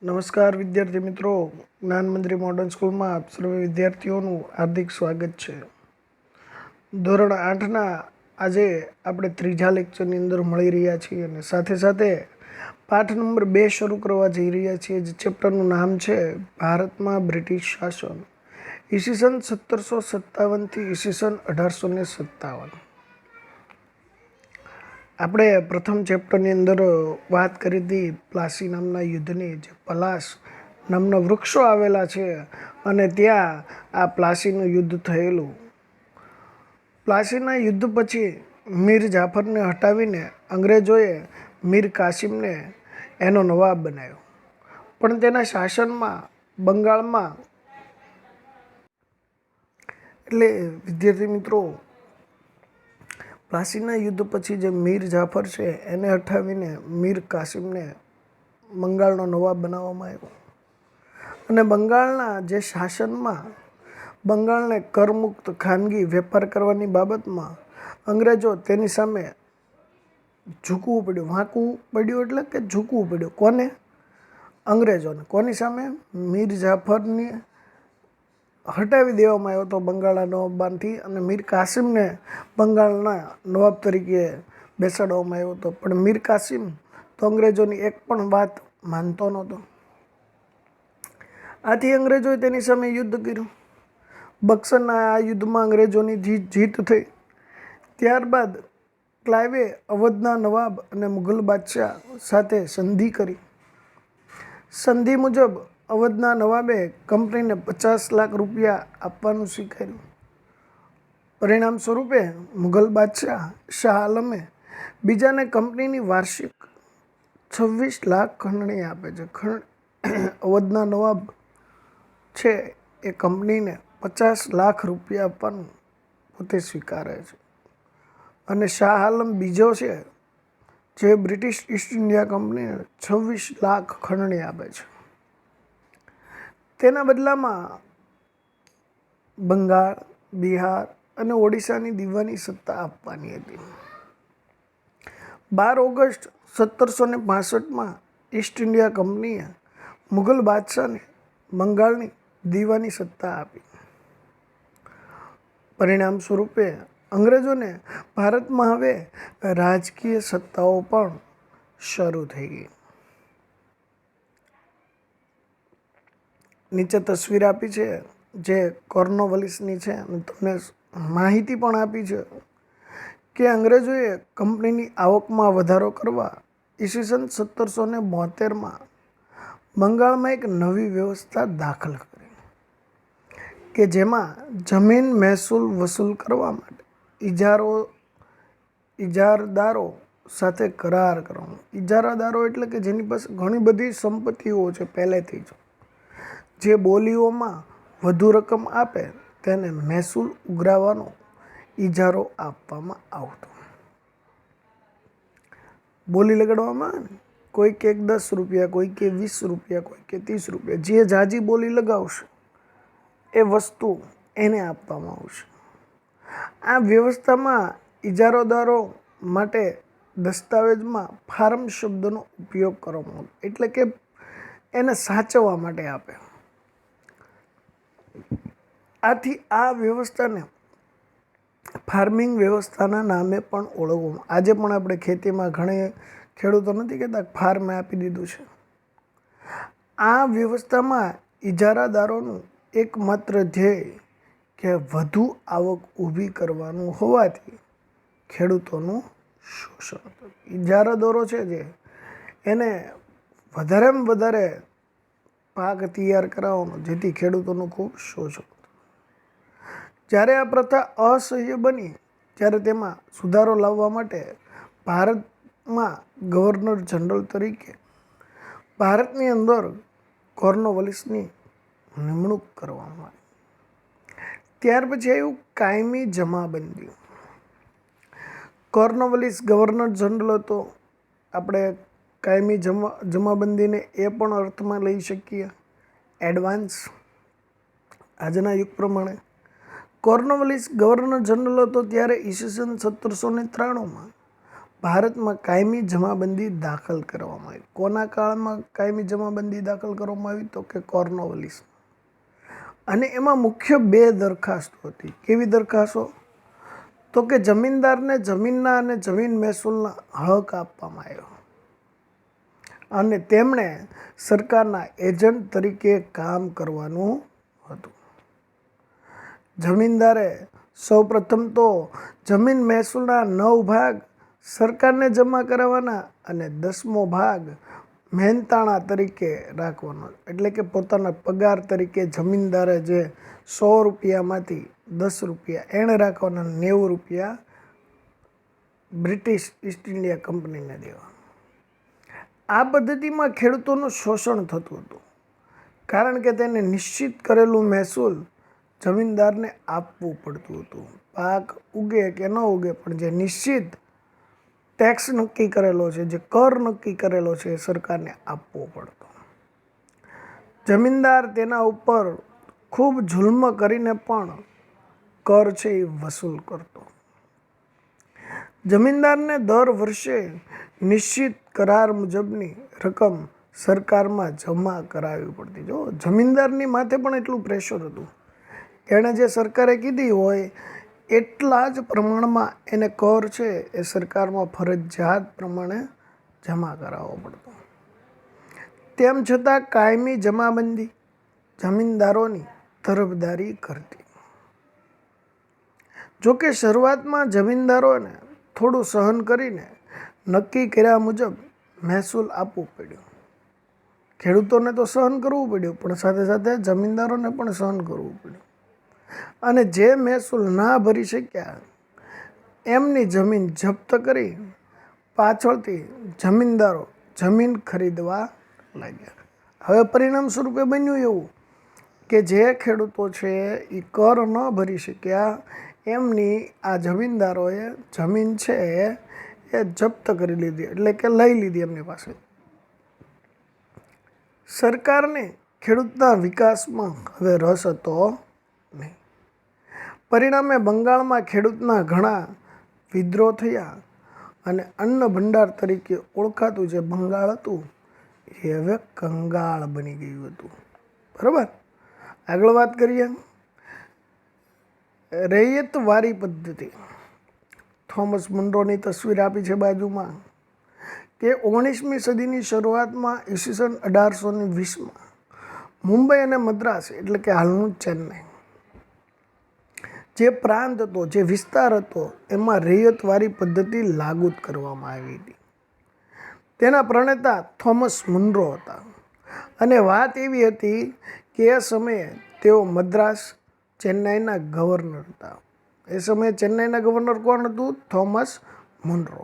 નમસ્કાર વિદ્યાર્થી મિત્રો, જ્ઞાન મંદિર મોડર્ન સ્કૂલમાં આપ સર્વે વિદ્યાર્થીઓનું હાર્દિક સ્વાગત છે. ધોરણ 8ના આજે આપણે ત્રીજા લેક્ચરની અંદર મળી રહ્યા છીએ અને સાથે સાથે પાઠ નંબર 2 શરૂ કરવા જઈ રહ્યા છીએ. જે ચેપ્ટરનું નામ છે ભારતમાં બ્રિટિશ શાસન, ઈસવીસન 1757થી ઈસવીસન 1857. આપણે પ્રથમ ચેપ્ટરની અંદર વાત કરી હતી પ્લાસી નામના યુદ્ધની. જે પલાસ નામના વૃક્ષો આવેલા છે અને ત્યાં આ પ્લાસીનું યુદ્ધ થયેલું. પ્લાસીના યુદ્ધ પછી મીર જાફરને હટાવીને અંગ્રેજોએ મીર કાસિમને એનો નવાબ બનાવ્યો. પણ તેના શાસનમાં બંગાળમાં એટલે વિદ્યાર્થી મિત્રો, પ્લાસીના યુદ્ધ પછી જે મીર જાફર છે એને હટાવીને મીર કાસિમને બંગાળનો નવાબ બનાવવામાં આવ્યો. અને બંગાળના જે શાસનમાં બંગાળને કરમુક્ત ખાનગી વેપાર કરવાની બાબતમાં અંગ્રેજો તેની સામે ઝૂકવું પડ્યું. વાંકવું પડ્યું એટલે કે ઝૂકવું પડ્યું. કોને? અંગ્રેજોને. કોની સામે? મીર જાફરની હટાવી દેવામાં આવ્યો હતો બંગાળના નવાબમાંથી અને મીર કાસિમને બંગાળના નવાબ તરીકે બેસાડવામાં આવ્યો હતો. પણ મીર કાસિમ તો અંગ્રેજોની એક પણ વાત માનતો નહોતો. આથી અંગ્રેજોએ તેની સામે યુદ્ધ કર્યું. બક્સરના આ યુદ્ધમાં અંગ્રેજોની જીત થઈ. ત્યારબાદ ક્લાઇવે અવધના નવાબ અને મુઘલ બાદશાહ સાથે સંધિ કરી. સંધિ મુજબ અવધના નવાબે કંપનીને 50 લાખ રૂપિયા આપવાનું સ્વીકાર્યું. પરિણામ સ્વરૂપે મુઘલ બાદશાહ શાહ આલમે બીજાને કંપનીની વાર્ષિક 26 લાખ ખંડણી આપે છે. અવધના નવાબ છે એ કંપનીને 50 લાખ રૂપિયા આપવાનું પોતે સ્વીકારે છે. અને શાહ આલમ બીજો છે જે બ્રિટિશ ઈસ્ટ ઇન્ડિયા કંપનીને 26 લાખ ખંડણી આપે છે. તેના બદલામાં બંગાળ, બિહાર અને ઓડિશાની દીવાની સત્તા આપવાની હતી. 12 ઓગસ્ટ 1765માં ઈસ્ટ ઇન્ડિયા કંપનીએ મુઘલ બાદશાહને બંગાળની દીવાની સત્તા આપી. પરિણામ સ્વરૂપે અંગ્રેજોને ભારતમાં હવે રાજકીય સત્તાઓ પણ શરૂ થઈ ગઈ. નીચે તસવીર આપી છે જે કોર્નવોલિસની છે અને તમને માહિતી પણ આપી છે કે અંગ્રેજોએ કંપનીની આવકમાં વધારો કરવા ઈસવીસન 1772માં બંગાળમાં એક નવી વ્યવસ્થા દાખલ કરી કે જેમાં જમીન મહેસૂલ વસૂલ કરવા માટે ઇજારદારો સાથે કરાર કરવાનો. ઇજારાદારો એટલે કે જેની પાસે ઘણી બધી સંપત્તિઓ છે પહેલેથી જ, જે બોલીઓમાં વધુ રકમ આપે તેને મહેસૂલ ઉઘરાવવાનો ઇજારો આપવામાં આવતો. બોલી લગાડવામાં આવે ને, કોઈ કે 10 રૂપિયા, કોઈ કે 20 રૂપિયા, કોઈ કે 30 રૂપિયા, જે જાજી બોલી લગાવશે એ વસ્તુ એને આપવામાં આવશે. આ વ્યવસ્થામાં ઇજારાદારો માટે દસ્તાવેજમાં ફાર્મ શબ્દનો ઉપયોગ કરવામાં આવતો, એટલે કે એને સાચવવા માટે આપે. આથી આ વ્યવસ્થાને ફાર્મિંગ વ્યવસ્થાના નામે પણ ઓળખવામાં. આજે પણ આપણે ખેતીમાં ઘણા ખેડૂતો નથી કહેતા ફાર્મે આપી દીધું છે. આ વ્યવસ્થામાં ઇજારાદારોનું એકમાત્ર ધ્યેય કે વધુ આવક ઊભી કરવાનું હોવાથી ખેડૂતોનું શોષણ હતું. ઇજારાદારો છે જે એને વધારેમાં વધારે પાક તૈયાર કરાવવાનો, જેથી ખેડૂતોનું ખૂબ શોષણ. જ્યારે આ પ્રથા અસહ્ય બની ત્યારે તેમાં સુધારો લાવવા માટે ભારતમાં ગવર્નર જનરલ તરીકે ભારતની અંદર કોર્નવોલિસની નિમણૂક કરવામાં આવી. ત્યાર પછી આવ્યું કાયમી જમાબંધી. કોર્નવોલિસ ગવર્નર જનરલ હતો. આપણે કાયમી જમાબંધીને એ પણ અર્થમાં લઈ શકીએ એડવાન્સ. આજના યુગ પ્રમાણે કોર્નવોલિસ ગવર્નર જનરલ હતો ત્યારે ઈસવીસન 1793માં ભારતમાં કાયમી જમાબંધી દાખલ કરવામાં આવી. કોના કાળમાં કાયમી જમાબંધી દાખલ કરવામાં આવી? તો કે કોર્નવાલિસ. અને એમાં મુખ્ય 2 દરખાસ્તો હતી. કેવી દરખાસ્તો? તો કે જમીનદારને જમીનના અને જમીન મહેસૂલના હક આપવામાં આવ્યો અને તેમણે સરકારના એજન્ટ તરીકે કામ કરવાનું હતું. જમીનદારે સૌપ્રથમ તો જમીન મહેસૂલના 9 ભાગ સરકારને જમા કરાવવાના અને 10મો ભાગ મહેનતાણા તરીકે રાખવાનો. એટલે કે પોતાના પગાર તરીકે જમીનદારે જે 100 રૂપિયામાંથી 10 રૂપિયા એણે રાખવાના, 90 રૂપિયા બ્રિટિશ ઈસ્ટ ઇન્ડિયા કંપનીને દેવા. આ પદ્ધતિમાં ખેડૂતોનું શોષણ થતું હતું, કારણ કે તેને નિશ્ચિત કરેલું મહેસૂલ જમીનદારને આપવું પડતું હતું. પાક ઉગે કે ન ઉગે, પણ જે નિશ્ચિત ટેક્સ નક્કી કરેલો છે, જે કર નક્કી કરેલો છે, એ સરકારને આપવો પડતો. જમીનદાર તેના ઉપર ખૂબ જુલ્મ કરીને પણ કર છે એ વસૂલ કરતો. જમીનદારને દર વર્ષે નિશ્ચિત કરાર મુજબની રકમ સરકારમાં જમા કરાવવી પડતી. જો જમીનદારની માથે પણ એટલું પ્રેશર હતું. એણે જે સરકારે કીધી હોય એટલા જ પ્રમાણમાં એને કર છે એ સરકારમાં ફરજિયાત પ્રમાણે જમા કરાવવો પડતો. તેમ છતાં કાયમી જમાબંધી જમીનદારોની તરફદારી કરતી. જોકે શરૂઆતમાં જમીનદારોને થોડું સહન કરીને નક્કી કર્યા મુજબ મહેસૂલ આપવું પડ્યું. ખેડૂતોને તો સહન કરવું પડ્યું, પણ સાથે સાથે જમીનદારોને પણ સહન કરવું પડ્યું. અને જે મહેસૂલ ના ભરી શક્યા એમની જમીન જપ્ત કરી પાછળથી જમીનદારો જમીન ખરીદવા લાગ્યા. હવે પરિણામ સ્વરૂપે બન્યું એવું કે જે ખેડૂતો છે એ કર ન ભરી શક્યા એમની આ જમીનદારોએ જમીન છે એ જપ્ત કરી લીધી, એટલે કે લઈ લીધી એમની પાસે. સરકારને ખેડૂતના વિકાસમાં હવે રસ હતો નહીં. પરિણામે બંગાળમાં ખેડૂતના ઘણા વિદ્રોહ થયા અને અન્ન ભંડાર તરીકે ઓળખાતું જે બંગાળ હતું એ હવે કંગાળ બની ગયું હતું. બરાબર, આગળ વાત કરીએ. રૈયતવારી પદ્ધતિ. થોમસ મુનરોની તસવીર આપી છે બાજુમાં, કે 19મી સદીની શરૂઆતમાં ઈસવીસન 1820માં મુંબઈ અને મદ્રાસ, એટલે કે હાલનું ચેન્નઈ, જે પ્રાંત હતો, જે વિસ્તાર હતો, એમાં રૈયતવારી પદ્ધતિ લાગુ કરવામાં આવી હતી. તેના પ્રણેતા થોમસ મુનરો હતા. અને વાત એવી હતી કે એ સમયે તેઓ મદ્રાસ, ચેન્નાઈના ગવર્નર હતા. એ સમયે ચેન્નાઈના ગવર્નર કોણ હતું? Thomas Munro.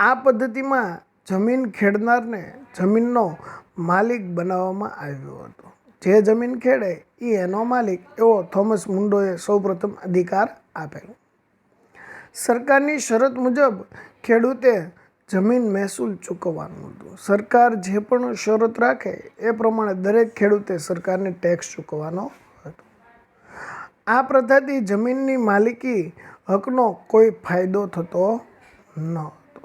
આ પદ્ધતિમાં જમીન ખેડનારને જમીનનો માલિક બનાવવામાં આવ્યો હતો. જે જમીન ખેડે એ એનો માલિક, એવો થોમસ મુનરોએ સૌપ્રથમ અધિકાર આપેલો. સરકારની શરત મુજબ ખેડૂતે જમીન મહેસૂલ ચૂકવવાનું હતું. સરકાર જે પણ શરત રાખે એ પ્રમાણે દરેક ખેડૂતે સરકારને ટેક્સ ચૂકવવાનો હતો. આ પ્રથાથી જમીનની માલિકી હકનો કોઈ ફાયદો થતો ન હતો.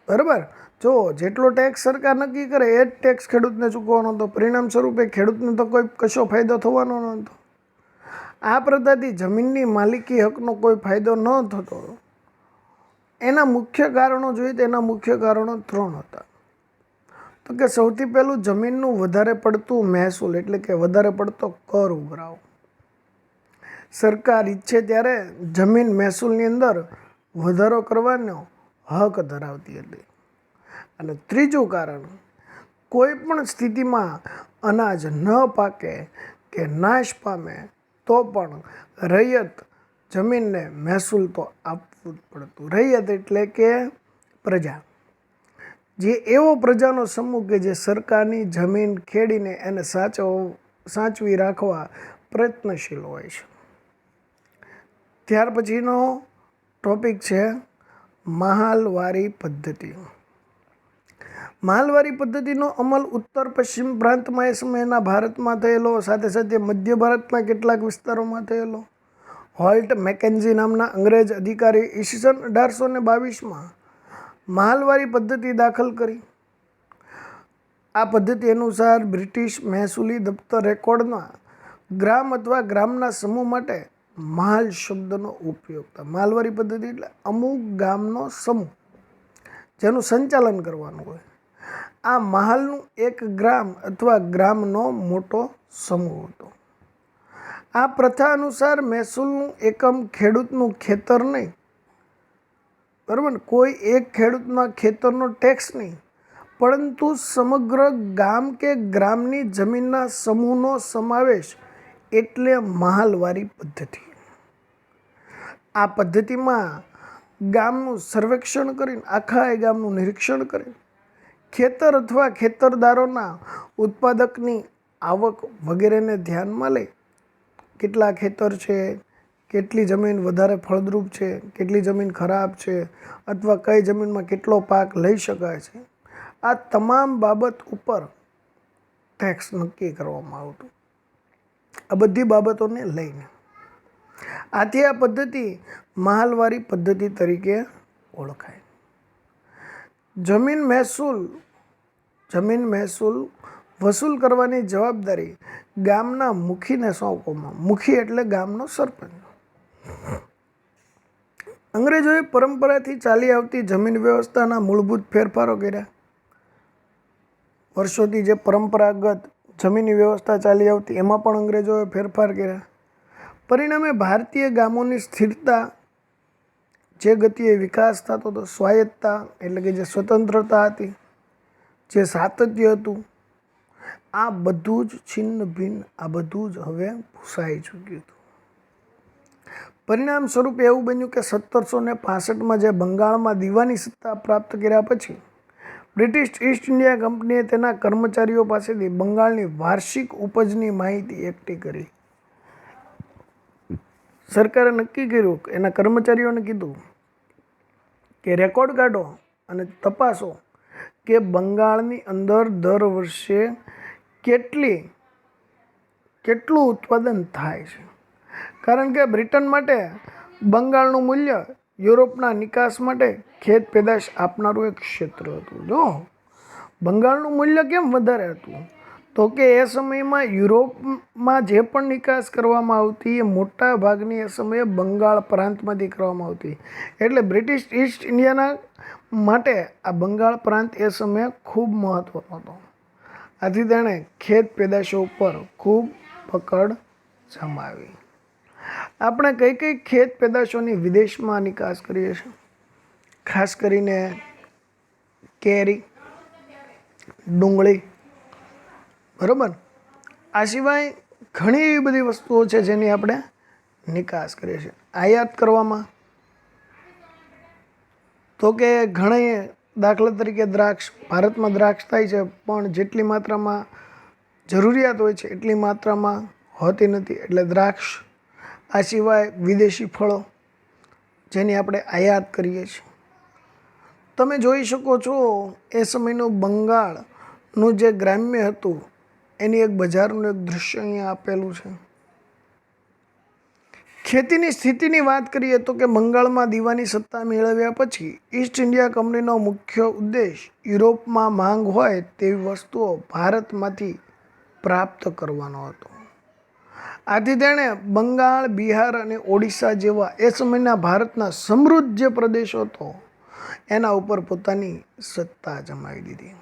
બરાબર, જો જેટલો ટેક્સ સરકાર નક્કી કરે એ જ ટેક્સ ખેડૂતને ચૂકવવાનો હતો. પરિણામ સ્વરૂપે ખેડૂતને તો કોઈ કશો ફાયદો થવાનો નહોતો. આ પ્રથાથી જમીનની માલિકી હકનો કોઈ ફાયદો ન થતો. એના મુખ્ય કારણો જોઈએ તો એના મુખ્ય કારણો 3 હતા. તો કે સૌથી પહેલું જમીનનું વધારે પડતું મહેસૂલ, એટલે કે વધારે પડતો કર ઉઘરાવો. સરકાર ઈચ્છે ત્યારે જમીન મહેસૂલની અંદર વધારો કરવાનો હક ધરાવતી હતી. અને ત્રીજું કારણ, કોઈ પણ સ્થિતિમાં અનાજ ન પાકે કે નાશ પામે તો પણ રૈયત જમીનને મહેસૂલ તો આપવું જ પડતું. રૈયત એટલે કે પ્રજા, જે એવો પ્રજાનો સમૂહ કે જે સરકારની જમીન ખેડીને એને સાચવી રાખવા પ્રયત્નશીલ હોય છે. ત્યાર પછીનો ટોપિક છે મહાલવારી પદ્ધતિ. મહાલવારી પદ્ધતિનો અમલ ઉત્તર પશ્ચિમ પ્રાંતમાં એ સમયના ભારતમાં થયેલો, સાથે સાથે મધ્ય ભારતના કેટલાક વિસ્તારોમાં થયેલો. હોલ્ટ મેકેન્ઝી નામના અંગ્રેજ અધિકારી ઈસવીસન 1822માં મહાલવારી પદ્ધતિ દાખલ કરી. આ પદ્ધતિ અનુસાર બ્રિટિશ મહેસૂલી દફતર રેકોર્ડમાં ગ્રામ અથવા ગ્રામના સમૂહ માટે મહાલ શબ્દનો ઉપયોગ થાય. મહાલવારી પદ્ધતિ એટલે અમુક ગામનો સમૂહ જેનું સંચાલન કરવાનું હોય. આ મહાલનું એક ગ્રામ અથવા ગ્રામનો મોટો સમૂહ હતો. આ પ્રથા અનુસાર મહેસૂલનું એકમ ખેડૂતનું ખેતર નહીં, બરાબર ને, કોઈ એક ખેડૂતના ખેતરનો ટેક્સ નહીં, પરંતુ સમગ્ર ગામ કે ગ્રામની જમીનના સમૂહનો સમાવેશ એટલે મહાલવારી પદ્ધતિ. આ પદ્ધતિમાં ગામનું સર્વેક્ષણ કરીને, આખા ગામનું નિરીક્ષણ કરીને ખેતર અથવા ખેતરદારોના ઉત્પાદકની આવક વગેરેને ધ્યાનમાં લઈ કેટલા ખેતર છે, કેટલી જમીન વધારે ફળદ્રુપ છે, કેટલી જમીન ખરાબ છે, અથવા કઈ જમીનમાં કેટલો પાક લઈ શકાય છે, આ તમામ બાબત ઉપર ટેક્સ નક્કી કરવામાં આવતું. આ બધી બાબતોને લઈને આથી આ પદ્ધતિ મહાલવારી પદ્ધતિ તરીકે ઓળખાય. જમીન મહેસૂલ વસૂલ કરવાની જવાબદારી ગામના મુખીને સોંપવામાં. મુખી એટલે ગામનો સરપંચ. અંગ્રેજોએ પરંપરાથી ચાલી આવતી જમીન વ્યવસ્થાના મૂળભૂત ફેરફારો કર્યા. વર્ષોથી જે પરંપરાગત જમીનની વ્યવસ્થા ચાલી આવતી એમાં પણ અંગ્રેજોએ ફેરફાર કર્યા. પરિણામે ભારતીય ગામોની સ્થિરતા, જે ગતિએ વિકાસ થતો હતો, સ્વાયત્તતા એટલે કે જે સ્વતંત્રતા હતી, જે સાતત્ય હતું, આ બધું જ છિન્ન ભિન્ન, આ બધું જ હવે ભૂસાઈ ચૂક્યું હતું. પરિણામ સ્વરૂપે એવું બન્યું કે 1765માં જે બંગાળમાં દીવાની સત્તા પ્રાપ્ત કર્યા પછી બ્રિટિશ ઈસ્ટ ઇન્ડિયા કંપનીએ તેના કર્મચારીઓ પાસેથી બંગાળની વાર્ષિક ઉપજની માહિતી એકઠી કરી. સરકારે નક્કી કર્યું, એના કર્મચારીઓને કીધું કે રેકોર્ડ કાઢો અને તપાસો કે બંગાળની અંદર દર વર્ષે કેટલું ઉત્પાદન થાય છે. કારણ કે બ્રિટન માટે બંગાળનું મૂલ્ય યુરોપના નિકાસ માટે ખેત પેદાશ આપનારું એક ક્ષેત્ર હતું. જો બંગાળનું મૂલ્ય કેમ વધારે હતું, તો કે એ સમયમાં યુરોપમાં જે પણ નિકાસ કરવામાં આવતી એ મોટા ભાગની એ સમયે બંગાળ પ્રાંતમાંથી કરવામાં આવતી. એટલે બ્રિટિશ ઈસ્ટ ઇન્ડિયાના માટે આ બંગાળ પ્રાંત એ સમયે ખૂબ મહત્ત્વનો હતો. આથી તેણે ખેત પેદાશો ઉપર ખૂબ પકડ જમાવી. આપણે કઈ કઈ ખેત પેદાશોની વિદેશમાં નિકાસ કરીએ છીએ? ખાસ કરીને કેરી, ડુંગળી, બરાબર. આ સિવાય ઘણી એવી બધી વસ્તુઓ છે જેની આપણે નિકાસ કરીએ છીએ. આયાત કરવામાં તો કે ઘણી, દાખલા તરીકે દ્રાક્ષ, ભારતમાં દ્રાક્ષ થાય છે પણ જેટલી માત્રામાં જરૂરિયાત હોય છે એટલી માત્રામાં હોતી નથી, એટલે દ્રાક્ષ. આ સિવાય વિદેશી ફળો જેની આપણે આયાત કરીએ છીએ. તમે જોઈ શકો છો એ સમયનું બંગાળનું જે ગ્રામ્ય હતું એની એક બજારનું એક દૃશ્ય અહીંયા આપેલું છે. ખેતીની સ્થિતિની વાત કરીએ તો કે બંગાળમાં દીવાની સત્તા મેળવ્યા પછી ઈસ્ટ ઇન્ડિયા કંપનીનો મુખ્ય ઉદ્દેશ યુરોપમાં માંગ હોય તેવી વસ્તુઓ ભારતમાંથી પ્રાપ્ત કરવાનો હતો. આથી તેણે બંગાળ, બિહાર અને ઓડિશા જેવા એ સમયના ભારતના સમૃદ્ધ જે પ્રદેશો હતો એના ઉપર પોતાની સત્તા જમાવી દીધી.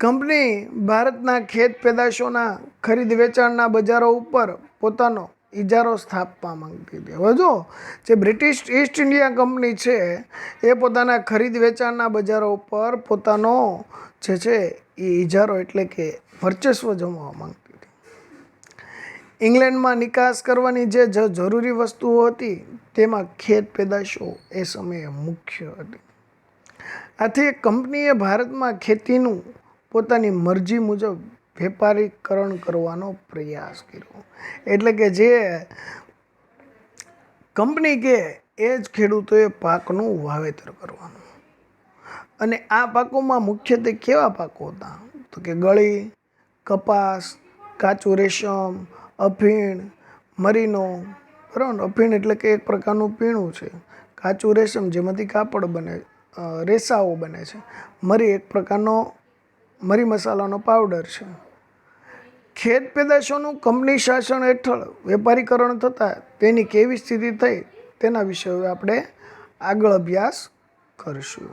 કંપની ભારતના ખેત પેદાશોના ખરીદ વેચાણના બજારો ઉપર પોતાનો ઇજારો સ્થાપવા માંગતી હતી. હવે જો જે બ્રિટિશ ઈસ્ટ ઇન્ડિયા કંપની છે એ પોતાના ખરીદ વેચાણના બજારો ઉપર પોતાનો જે છે એ ઇજારો એટલે કે વર્ચસ્વ જમાવવા માંગતી હતી. ઇંગ્લેન્ડમાં નિકાસ કરવાની જે જરૂરી વસ્તુઓ હતી તેમાં ખેત પેદાશો એ સમયે મુખ્ય હતી. આથી કંપનીએ ભારતમાં ખેતીનું પોતાની મરજી મુજબ વેપારીકરણ કરવાનો પ્રયાસ કર્યો. એટલે કે જે કંપની કે એ જ ખેડૂતોએ પાકનું વાવેતર કરવાનું. અને આ પાકોમાં મુખ્યત્વે કેવા પાકો હતા તો કે ગળી, કપાસ, કાચું રેશમ, અફીણ, મરીનો. બરાબર, અફીણ એટલે કે એક પ્રકારનું પીણું છે. કાચું રેશમ જેમાંથી કાપડ બને, રેસાઓ બને છે. મરી એક પ્રકારનો મરી મસાલાનો પાવડર છે. ખેત પેદાશોનું કંપની શાસન હેઠળ વેપારીકરણ થતાં તેની કેવી સ્થિતિ થઈ તેના વિશે હવે આપણે આગળ અભ્યાસ કરીશું.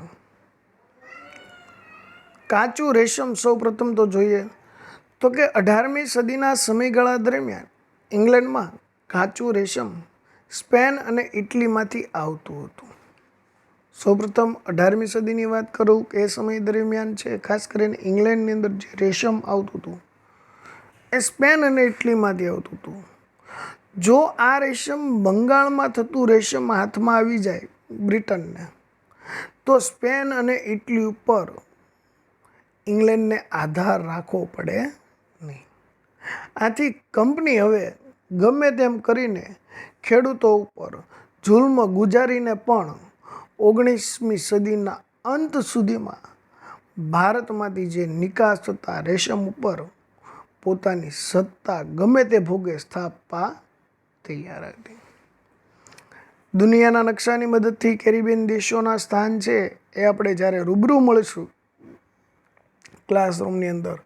કાચું રેશમ સૌ પ્રથમ તો જોઈએ તો કે 18મી સદીના સમયગાળા દરમિયાન ઇંગ્લેન્ડમાં કાચું રેશમ સ્પેન અને ઇટલીમાંથી આવતું હતું. સૌપ્રથમ 18મી સદીની વાત કરું કે એ સમય દરમિયાન છે ખાસ કરીને ઇંગ્લેન્ડની અંદર જે રેશમ આવતું હતું એ સ્પેન અને ઇટલીમાંથી આવતું હતું. જો આ રેશમ બંગાળમાં થતું રેશમ હાથમાં આવી જાય બ્રિટનને તો સ્પેન અને ઇટલી ઉપર ઇંગ્લેન્ડને આધાર રાખવો પડે નહીં. આથી કંપની હવે ગમે તેમ કરીને ખેડૂતો ઉપર જુલ્મ ગુજારીને પણ 19મી સદીના અંત સુધીમાં ભારતમાંથી જે નિકાસ થતા રેશમ ઉપર પોતાની સત્તા ગમે તે ભોગે સ્થાપવા તૈયાર હતી. દુનિયાના નકશાની મદદથી કેરિબિયન દેશોના સ્થાન છે એ આપણે જ્યારે રૂબરૂ મળીશું ક્લાસરૂમની અંદર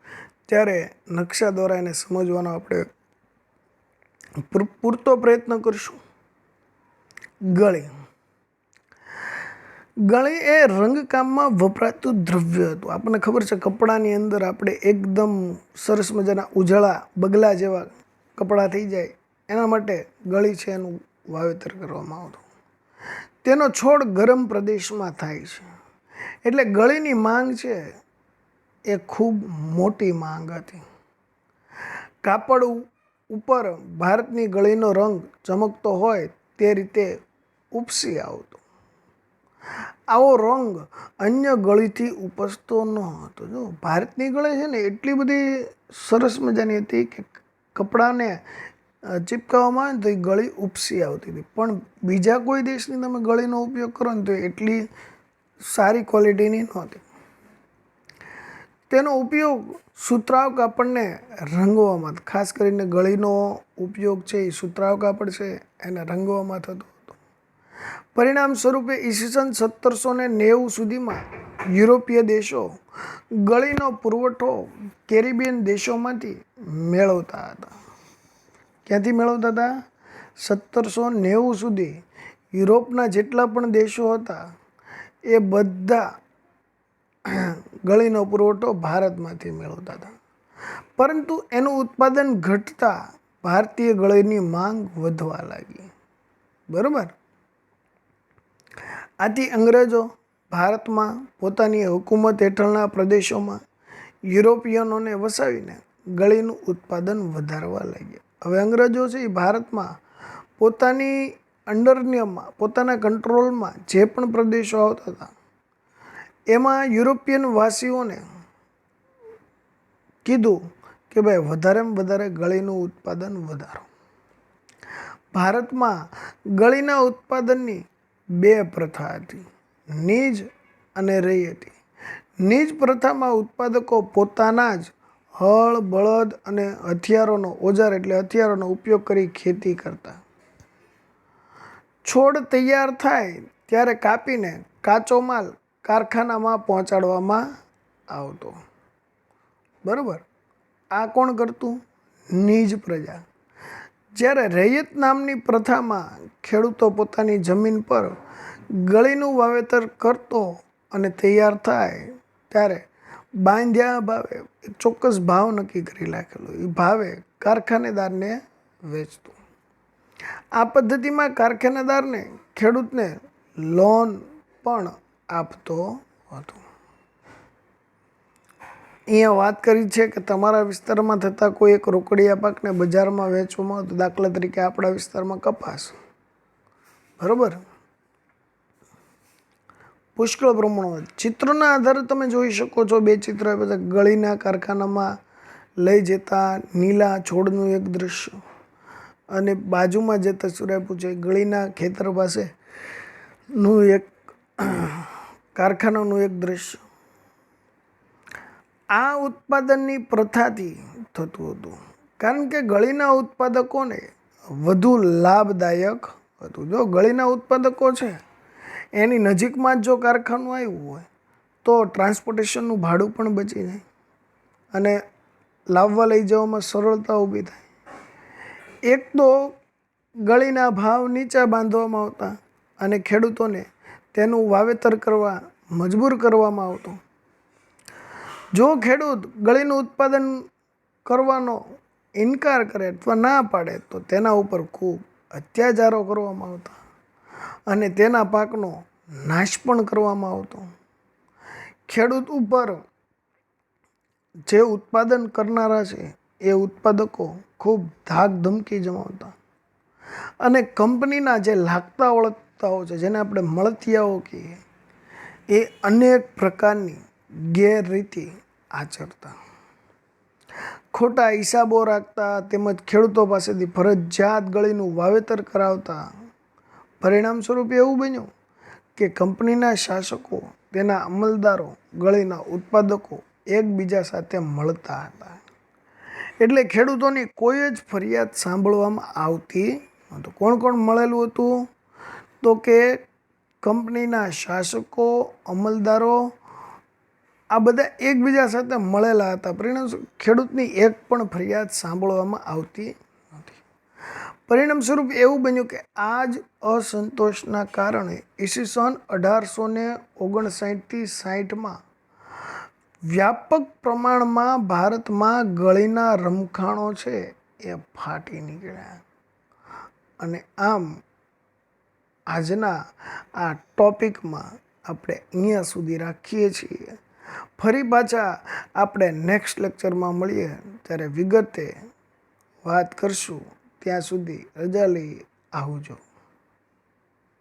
ત્યારે નકશા દ્વારા એને સમજવાનો આપણે પૂરતો પ્રયત્ન કરીશું. ગળી એ રંગકામમાં વપરાતું દ્રવ્ય હતું. આપણને ખબર છે કપડાની અંદર આપણે એકદમ સરસ મજાના ઉજળા બગલા જેવા કપડાં થઈ જાય એના માટે ગળી છે એનું વાવેતર કરવામાં આવતું. તેનો છોડ ગરમ પ્રદેશમાં થાય છે એટલે ગળીની માંગ છે એ ખૂબ મોટી માંગ હતી. કાપડ ઉપર ભારતની ગળીનો રંગ ચમકતો હોય તે રીતે ઉપસી આવતો. આવો રંગ અન્ય ગળીથી ઉપસતો ન હતો. જો ભારતની ગળી છે ને એટલી બધી સરસ મજાની હતી કે કપડાને ચીપકાવવામાં આવે ને તો એ ગળી ઉપસી આવતી હતી. પણ બીજા કોઈ દેશની તમે ગળીનો ઉપયોગ કરો ને તો એટલી સારી ક્વોલિટીની નહોતી. તેનો ઉપયોગ સુતરાઉ કાપડને રંગવામાં, ખાસ કરીને ગળીનો ઉપયોગ છે એ સુતરાઉ કાપડ છે એને રંગવામાં થતો હતો. પરિણામ સ્વરૂપે ઈસવીસન 1790 સુધીમાં યુરોપીય દેશો ગળીનો પુરવઠો કેરિબિયન દેશોમાંથી મેળવતા હતા. ક્યાંથી મેળવતા હતા? 1790 સુધી યુરોપના જેટલા પણ દેશો હતા એ બધા ગળીનો પુરવઠો ભારતમાંથી મેળવતા હતા. પરંતુ એનું ઉત્પાદન ઘટતા ભારતીય ગળીની માંગ વધવા લાગી. બરાબર. આથી અંગ્રેજો ભારતમાં પોતાની હુકુમત હેઠળના પ્રદેશોમાં યુરોપિયનોને વસાવીને ગળીનું ઉત્પાદન વધારવા લાગ્યા. હવે અંગ્રેજો છે એ ભારતમાં પોતાની અંડરનિયમમાં પોતાના કંટ્રોલમાં જે પણ પ્રદેશો આવતા હતા એમાં યુરોપિયન વાસીઓને કીધું કે ભાઈ વધારેમાં વધારે ગળીનું ઉત્પાદન વધારો. ભારતમાં ગળીના ઉત્પાદનની બે પ્રથા હતી, નીજ અને રૈયતી. નીજ પ્રથામાં ઉત્પાદકો પોતાના જ હળ બળદ અને ઓજાર એટલે હથિયારોનો ઉપયોગ કરી ખેતી કરતા. છોડ તૈયાર થાય ત્યારે કાપીને કાચો માલ કારખાનામાં પહોંચાડવામાં આવતો. બરાબર. આ કોણ કરતું? નીજ પ્રજા. જ્યારે રૈયત નામની પ્રથામાં ખેડૂતો પોતાની જમીન પર ગળીનું વાવેતર કરતો અને તૈયાર થાય ત્યારે બાંધ્યા ભાવે એક ચોક્કસ ભાવ નક્કી કરી રાખેલો, એ ભાવે કારખાનેદારને વેચતું. આ પદ્ધતિમાં કારખાનેદારને ખેડૂતને લોન પણ આપતો હતો. અહીંયા વાત કરી છે કે તમારા વિસ્તારમાં થતા કોઈ એક રોકડિયા પાકને બજારમાં વેચવામાં આવે તો દાખલા તરીકે આપણા વિસ્તારમાં કપાસ. બરાબર. પુષ્કળ પ્રમાણમાં ચિત્રના આધારે તમે જોઈ શકો છો. બે ચિત્ર બધા ગળીના કારખાનામાં લઈ જતા નીલા છોડનું એક દૃશ્ય અને બાજુમાં જે તસવીર આપ્યું છે ગળીના ખેતર પાસેનું એક કારખાનાનું એક દૃશ્ય. આ ઉત્પાદનની પ્રથાથી થતું હતું કારણ કે ગળીના ઉત્પાદકોને વધુ લાભદાયક હતું. જો ગળીના ઉત્પાદકો છે એની નજીકમાં જ જો કારખાનું આવ્યું હોય તો ટ્રાન્સપોર્ટેશનનું ભાડું પણ બચી જાય અને લાવવા લઈ જવામાં સરળતા ઊભી થાય. એક તો ગળીના ભાવ નીચા બાંધવામાં આવતા અને ખેડૂતોને તેનું વાવેતર કરવા મજબૂર કરવામાં આવતો. જો ખેડૂત ગળીનું ઉત્પાદન કરવાનો ઇનકાર કરે અથવા ના પાડે તો તેના ઉપર ખૂબ અત્યાચારો કરવામાં આવતા અને તેના પાકનો નાશ પણ કરવામાં આવતો. ખેડૂત ઉપર જે ઉત્પાદન કરનારા છે એ ઉત્પાદકો ખૂબ ધાક ધમકી જમાવતા અને કંપનીના જે લાગતા વળગતાઓ છે જેને આપણે મળતિયાઓ કહીએ એ અનેક પ્રકારની ગેરરીતિ આચરતા, ખોટા હિસાબો રાખતા તેમજ ખેડૂતો પાસેથી ફરજિયાત ગળીનું વાવેતર કરાવતા. પરિણામ સ્વરૂપે એવું બન્યું કે કંપનીના શાસકો તેના અમલદારો ગળીના ઉત્પાદકો એકબીજા સાથે મળતા હતા એટલે ખેડૂતોની કોઈ જ ફરિયાદ સાંભળવામાં આવતી નહોતું. કોણ કોણ મળેલું હતું? તો કે કંપનીના શાસકો, અમલદારો આ બધા એકબીજા સાથે મળેલા હતા. પરિણામ ખેડૂતની એક પણ ફરિયાદ સાંભળવામાં આવતી નથી. પરિણામ સ્વરૂપ એવું બન્યું કે આ જ અસંતોષના કારણે ઈસવીસન 1859થી 60માં વ્યાપક પ્રમાણમાં ભારતમાં ગળીના રમખાણો છે એ ફાટી નીકળ્યા. અને આમ આજના આ ટોપિકમાં આપણે અહીંયા સુધી રાખીએ છીએ. ફરી પાછા આપણે નેક્સ્ટ લેક્ચરમાં મળીએ ત્યારે વિગતે વાત કરશું. ત્યાં સુધી રજા લઈ આવજો.